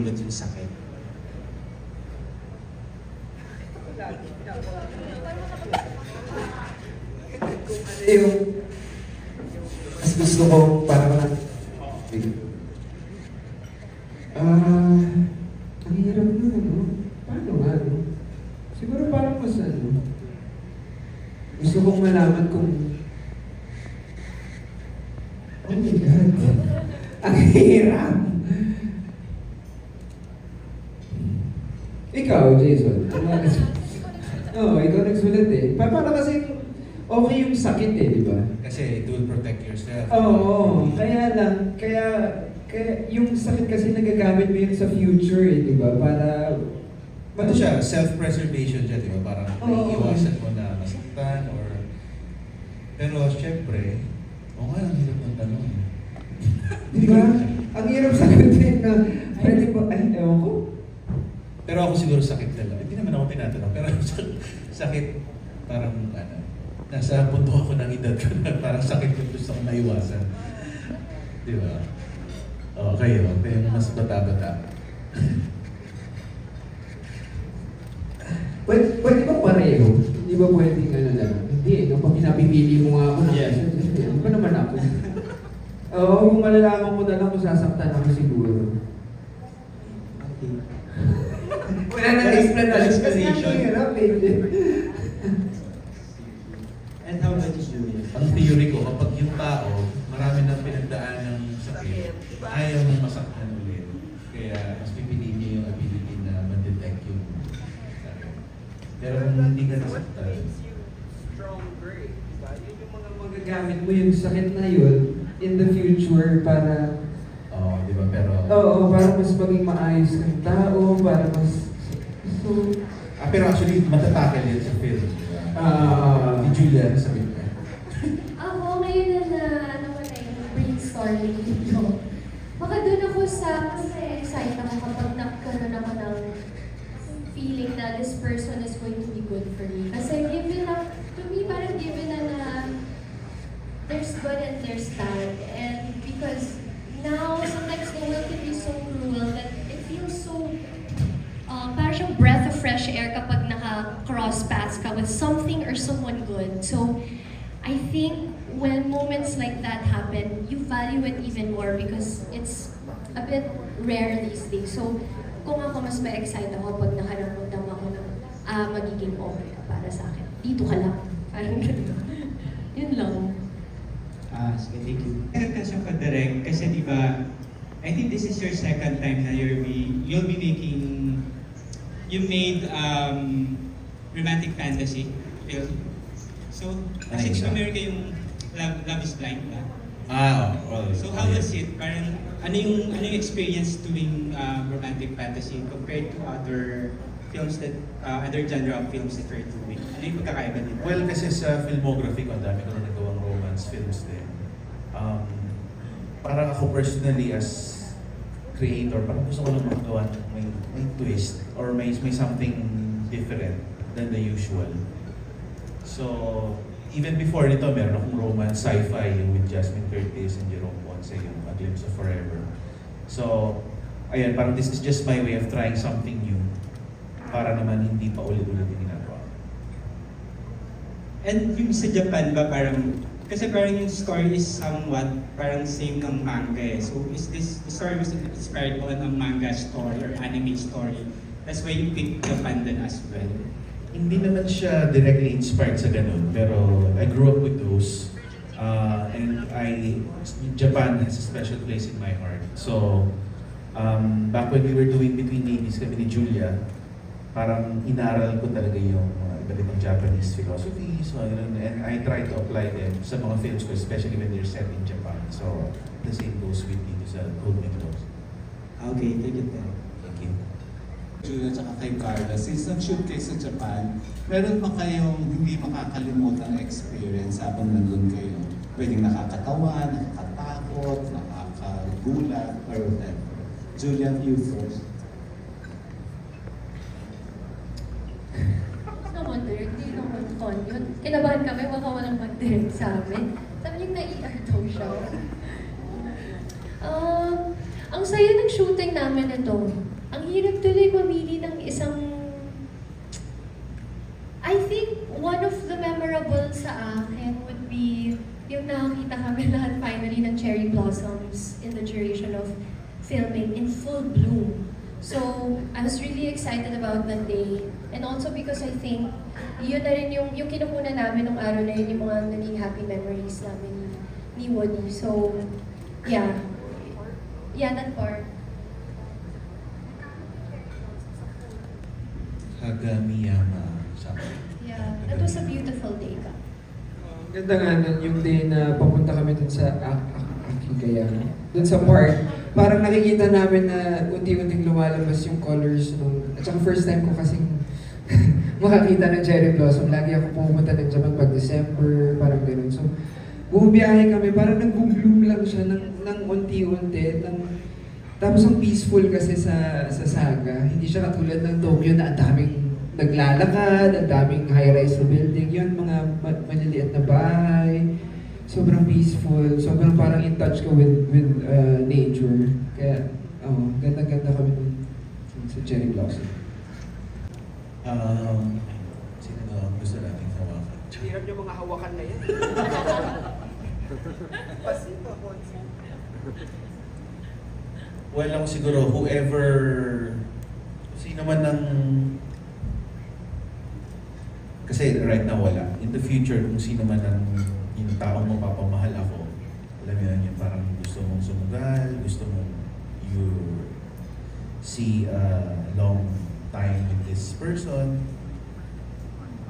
Ulit yung sakit. Yung mas gusto ko para ang hirap nun, ano? Paano nga, no? Siguro parang mas, ano, gusto kong malaman kung, oh my God, ang hirap! Ikaw, Jason, oo, ikaw nagsulat eh. Para kasi okay yung sakit eh, di ba? Kasi it will protect yourself. Oo, kaya lang, kaya yung sakit kasi nagagamit mo yun sa future eh, di ba? Para, Ano siya, self-preservation siya, di ba? Parang Oo. iiwasan mo na masaktan or... Pero syempre, nga, ang hirap ng tanong. di ba? Ang hirap sagutin na, pwede ba, ay, ewan ko. Pero ako siguro sakit na lang. Hindi naman ako tinatanong. Pero sakit, parang ano, nasa punto ako ng edad ko na parang sakit yung gusto kong maiwasan. Di ba? O, kayo mas bata-bata. Pwede ba pareho? Hindi ba pwedeng ano lang? Hindi, no? Pag pinapipili mo nga ako ng ano ba naman ako? Oo, kung malalaman ko na lang kung sasaktan ako siguro. Wala nang explanation. Kasi ang hirap eh. And how about you, Julia? Ang theory ko, kapag yung tao, marami nang pinagdaan ng sakit, ayaw mong masaktan ulit. Kaya mas pipiliin niya yung ability na ma-detect yung sakit. Pero kung hindi ka nasaktan, Magagamit mo yung sakit na yun in the future para di ba? Pero, para mas maging maayos ng tao, para mas pero actually, matatakil yan sa film. Ni Julia, sabi ko. Ako ngayon na ano ko na yung brainstorming dito. Baka doon ako kasi excited ako kapag nagkaroon ako ng feeling na this person is going to be good for me. Kasi given na, to me parang given na there's good and there's bad. And because now, sometimes the world can be so cruel that it feels so parang siyang breath of fresh air kapag naka-cross paths ka with something or someone good. So, I think when moments like that happen, you value it even more because it's a bit rare these days. So, kung ako mas ma-excite ako pag nakaramdam ako ng magiging okay ka para sa akin. Dito ka lang. Parang ganito. Yun lang. Sige, thank you. Meron ka siyang kadirect kasi di ba, I think this is your second time na you'll be making, you made romantic fantasy film. So, kasi di ba meron kayong Love is Blind ba? Well, So how was it? Parang, ano yung experience doing romantic fantasy compared to other films that, other genre of films that you're doing? Ano yung pagkakaiba nila? Well, kasi sa filmography ko, ang dami ko na nagawang romance films din. Parang ako personally as creator, parang gusto ko lang makagawa ng may twist or may something different than the usual. So, even before nito, meron akong romance sci-fi yung with Jasmine Curtis and Jerome Ponce, yung A Glimpse of Forever. So, ayan, parang this is just my way of trying something new para naman hindi pa ulit-ulit yung ginagawa. And yung sa Japan ba parang, kasi parang yung story is somewhat parang same ng manga eh. So is this the story was inspired on a manga story or anime story? That's why you picked Japan then as well. Hindi naman siya directly inspired sa ganun, pero I grew up with those. And Japan has a special place in my heart. So, back when we were doing Between Navies kami ni Julia, parang inaral ko talaga yung iba't ibang Japanese philosophies, and I try to apply them sa mga films ko, especially when they're set in Japan. So, the same goes with dito sa Hold Me Close. Okay, thank you then. Thank you. Julia at kay Carla, since nag-shoot kayo sa Japan, meron ba kayong hindi makakalimutang experience habang nandun kayo? Pwedeng nakakatawa, nakakatakot, nakakagulat, or whatever. Julia, you first. Naman direct, hindi naman fun yun. Kinabahan kami, baka walang mag-direct sa amin. Sabi niya na-ER daw siya. Ang saya ng shooting namin ito. tuloy mamili ng isang... I think one of the memorable sa akin would be yung nakakita kami lahat finally ng cherry blossoms in the duration of filming in full bloom. So, I was really excited about that day. And also because I think, yun na rin yung kinukunan namin nung araw na yun, yung mga naging happy memories namin ni Woody. So, yeah. Yeah, that part. Hagamiyama. Yeah, that was a beautiful day ka. Ganda nga nun, yung day na papunta kami dun sa Akigaya. Dun sa park, parang nakikita namin na unti-unting lumalabas yung colors nung... At saka first time ko kasing makakita ng cherry blossom. Lagi ako pumunta ng Japan pag December, parang gano'n. So, bumiyahe kami, parang nag-bloom lang siya ng unti-unti. Tapos ang peaceful kasi sa Saga. Hindi siya katulad ng Tokyo na ang daming naglalakad, ang daming high-rise na building. Yun, mga maliliit na bahay. Sobrang peaceful, sobrang parang in touch ka with nature. Kaya, ganda-ganda kami nun sa cherry blossom. Sino na gusto nating hawakan? Hirap yung mga hawakan na yan. Pasipa po. Well, ako siguro, whoever, sino man ng, kasi right now wala. In the future, kung sino man ang yung taong mapapamahal ako, alam mo yun, yung parang gusto mong sumugal, gusto mong you see a long time with this person,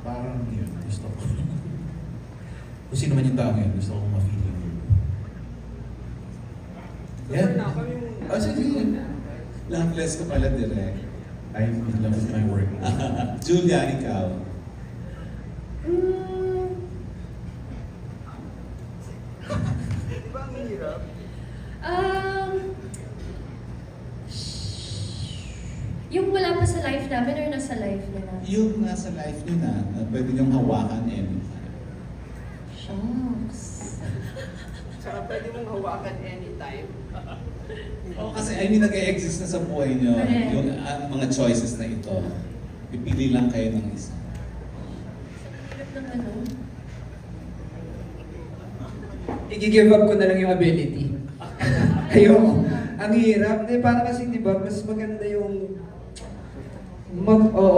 parang yun, gusto ko. Kung sino man yung taong yun, gusto ko ma-feel yun. Super na kami muna. Oh, sige. Loveless ka pala direct. I'm in love with my work. Julia, ikaw. Di ba ang hirap? Yung wala pa sa life namin or nasa life nila? Yung nasa life nyo na pwede niyong hawakan anytime. Shucks. Tsaka pwede mong hawakan anytime. Oh, kasi I mean, nag-e-exist na sa buhay nyo Correct. yung mga choices na ito. Pipili lang kayo ng isa. Hirap ng ano. I-give up ko na lang yung ability. Ayoko. Ang hirap. Parang kasi, di ba, mas maganda yung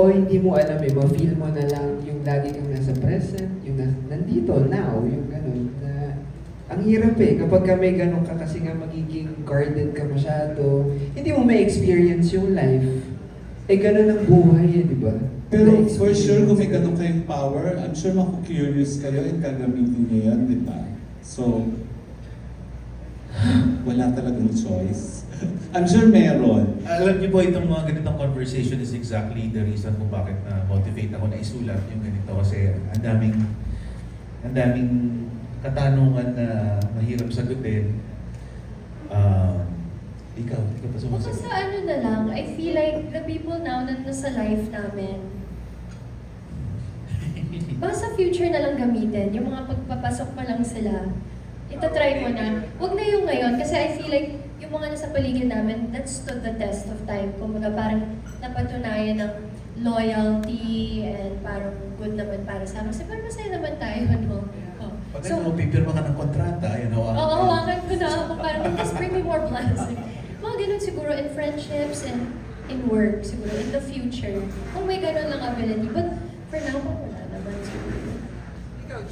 hindi mo alam eh, ma-feel mo na lang yung lagi kang nasa present, yung nandito, now, yung gano'n. Ang hirap eh, kapag ka may gano'n ka kasi nga magiging guarded ka masyado, hindi mo may experience yung life. Eh gano'n ang buhay eh, di ba? Pero Na-experience. for sure, kung may ganun kayong power, I'm sure maku-curious kayo and gagamitin niyo yan, di ba? So, wala talagang choice. I'm sure meron. Alam niyo po, itong mga ganitong conversation is exactly the reason kung bakit na-motivate ako na isulat yung ganito. Kasi ang daming katanungan na mahirap sagutin. Ikaw pa Baka sumasagot. sa ano na lang, I feel like the people now na nasa life namin, baka sa future na lang gamitin, yung mga pagpapasok pa lang sila, itatry mo na. Huwag na yung ngayon, kasi I feel like yung mga nasa paligid namin, that stood the test of time. Kumbaga parang napatunayan ng loyalty and parang good naman para sa amin. Kasi parang masaya naman tayo, no? Oh. Pag ano, pipirma ka ng kontrata, yun, hawakan. Oo, hawakan ko na ako. Parang, just bring me more blessing. Mga ganun siguro in friendships and in work, siguro in the future. Kung may ganun lang ability. But for now, wala naman siguro. Ikaw,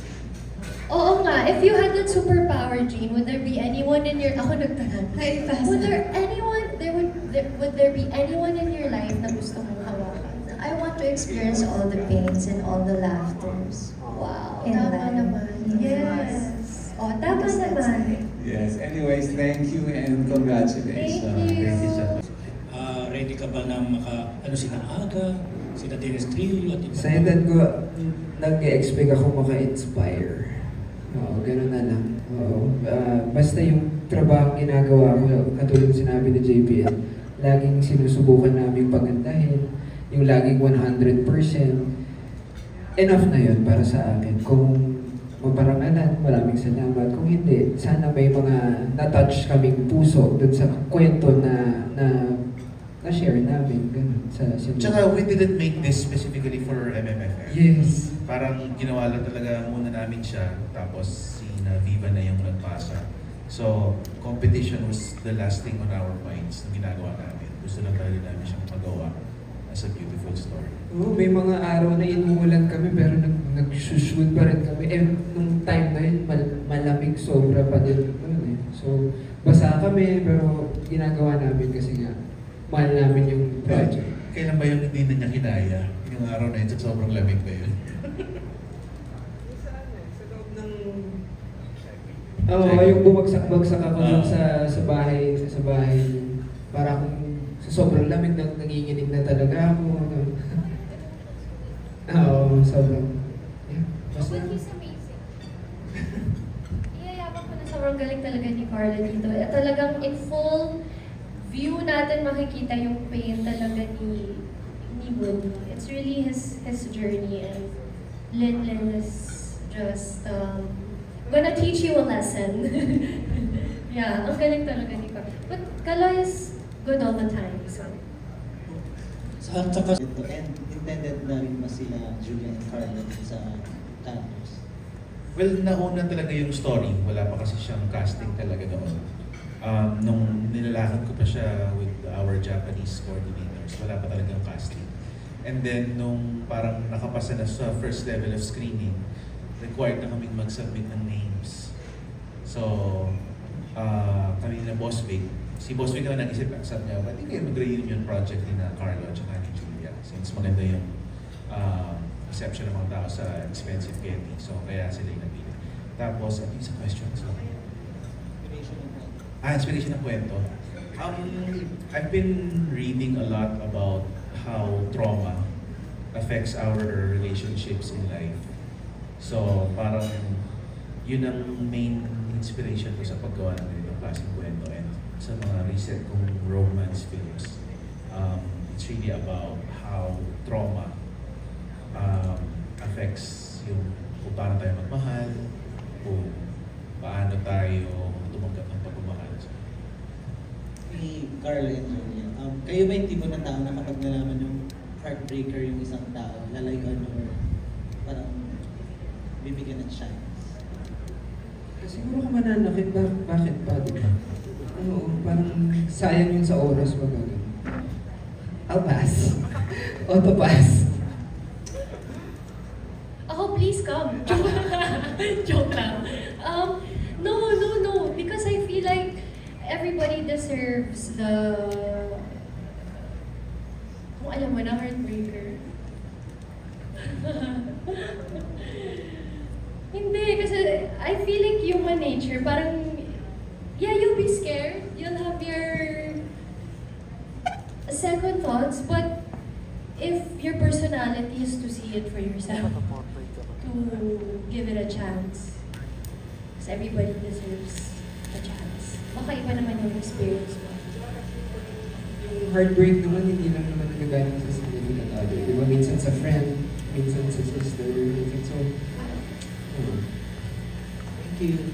Oo nga, if you had that superpower, Jean, would there be anyone in your... Ako nagtanong. Would there be anyone in your life na gusto mong hawakan? I want to experience all the pains and all the laughters. Wow, In tama life. naman. Yes. Oh, tama Because that's naman. Yes, anyways, thank you and congratulations. Thank you. Thank you so much. Ready ka ba na sina Aga, sina Dennis Trillo at iba? Sa edad ko, nag-expect ako maka-inspire. Oo, gano'n na lang. Oo. Basta yung trabaho ginagawa ko, katulad sinabi ni JPL, laging sinusubukan namin pagandahin, yung laging 100%. Enough na yun para sa akin. Kung maparangalan, maraming salamat. Kung hindi, sana may mga na-touch kaming puso dun sa kwento na na-share namin, ganun, sa cinema. Tsaka we didn't make this specifically for MMFF. Yes. Parang ginawa lang talaga muna namin siya, tapos si na Viva na yung nagpasa. So, competition was the last thing on our minds na ginagawa namin. Gusto lang talaga namin siyang magawa as a beautiful story. Oo, may mga araw na inuulan kami pero nag-shoot pa rin kami. Eh, nung time na yun, malamig sobra pa din. Ano, eh. So, basa kami pero ginagawa namin kasi nga, mahal namin yung project. Kailan ba yung hindi na niya kinaya? Yung araw na yun, sa sobrang lamig ba yun? Sa loob ng... Oo, yung bumagsak-bagsak ako dun sa bahay, para akong sa sobrang lamig na nanginginig na talaga ako. Oo, sobrang. Yeah, basta. But he's amazing. Iyayabang ko na sobrang galing talaga ni Carla dito. Talagang in full view natin makikita yung pain talaga ni Wood. It's really his journey, and Lin is just gonna teach you a lesson. Yeah, ang galing talaga ni Carla. But Kaloy is good all the time, so. Saka And intended na rin ba sila Julia and Carla dun sa characters? Well, nauna talaga yung story. Wala pa kasi siyang casting talaga noon. Nung nilalakad ko pa siya with our Japanese coordinators, wala pa talagang casting. And then, nung parang nakapasa na sa first level of screening, required na kaming mag-submit ng names. So, kami na Boss Vic. Si Boss Vic naman nag-isip, sabi niya, pwede kayo mag-reunion project din na Carlo at saka ni Julia. Since maganda yung reception ng mga tao sa Expensive Getty. So, kaya sila yung napili. Tapos, ano yung sa question? So, inspiration ng kwento. I've been reading a lot about how trauma affects our relationships in life. So, parang yun ang main inspiration ko sa paggawa ng ganitong klaseng kwento. And sa mga recent kong romance films, it's really about how trauma affects yung kung paano tayo magmahal, kung paano tayo tumanggap ng pagmamahal. Ni Carla and Julia, kayo ba yung tipo ng tao na kapag nalaman yung heartbreaker yung isang tao, lalayuan or parang bibigyan ng chance? Siguro kung mananakit, bakit pa, di ba? Oo, parang sayang yun sa oras mo gagawin. I'll pass. Auto pass. Ako, please come. Joke lang. No. Because I feel like everybody deserves the... Kung alam mo na, heartbreaker. Hindi, kasi I feel like human nature, parang, yeah, you'll be scared. You'll have your second thoughts, but if your personality is to see it for yourself, to give it a chance, because everybody deserves a chance. Baka iba naman yung experience mo. Yung heartbreak naman, hindi lang naman nagagaling sa significant other. Di ba? Minsan sa friend, minsan sa sister, minsan so... Thank you.